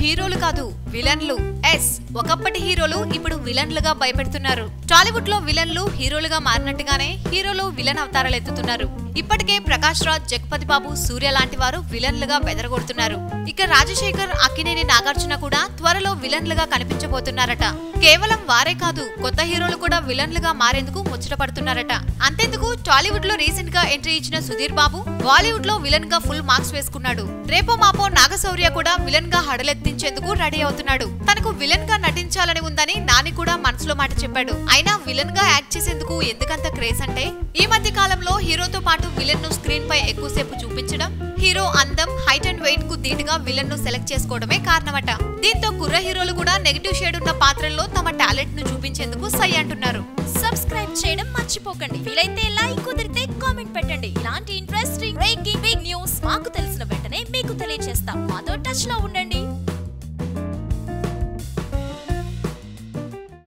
హీరోలు కాదు విలన్లు. ఒకప్పటి హీరోలు ఇప్పుడు విలన్లుగా భయపెడుతున్నారు. టాలీవుడ్ లో విలన్లు హీరోలుగా మారినట్టుగానే హీరోలు విలన్ అవతారాలు ఎత్తుతున్నారు. ఇప్పటికే ప్రకాష్ రాజ్, జగపతి బాబు, సూర్య లాంటి వారు విలన్లుగా బెదరగొడుతున్నారు. ఇక రాజశేఖర్, అక్కినేని నాగార్జున కూడా త్వరలో విలన్లుగా కనిపించబోతున్నారట. కేవలం వారే కాదు, కొత్త హీరోలు కూడా విలన్లుగా మారేందుకు ముచ్చట పడుతున్నారట. అంతేందుకు టాలీవుడ్ లో రీసెంట్ గా ఎంట్రీ ఇచ్చిన సుధీర్ బాబు బాలీవుడ్ లో విలన్ గా ఫుల్ మార్క్స్ వేసుకున్నాడు. రేపో మాపో నాగశౌర్య కూడా విలన్ గా హడలెత్తించేందుకు రెడీ అవుతున్నాడు. తనకు విలన్ గా నటించాలని ఉందని నాని కూడా మనసులో మాట చెప్పాడు. అయినా విలన్ గా యాక్ట్ చేసేందుకు ఎందుకంత క్రేజ్ అంటే, ఈ మధ్య కాలంలో హీరోతో పాటు విలన్ ను స్క్రీన్ పై ఎక్కువసేపు చూపించడం, హీరో అందం, హైట్ అండ్ వెయిట్ కు దీటుగా విలన్ ను సెలెక్ట్ చేసుకోవడమే కారణమట. దీంతో కుర్ర హీరోలు కూడా నెగటివ్ షేడ్ ఉన్న పాత్రల్లో తమ టాలెంట్ ను చూపించేందుకు సై అంటున్నారు. సబ్స్క్రైబ్ చేయడం మర్చిపోకండి. వీలైతే లైక్, కుదిరితే కామెంట్ పెట్టండి. ఇలాంటి ఇంట్రెస్టింగ్ బ్రేకింగ్ న్యూస్ మాకు తెలిసిన వెంటనే మీకు తెలియజేస్తాం. మాతో టచ్ లో ఉండండి.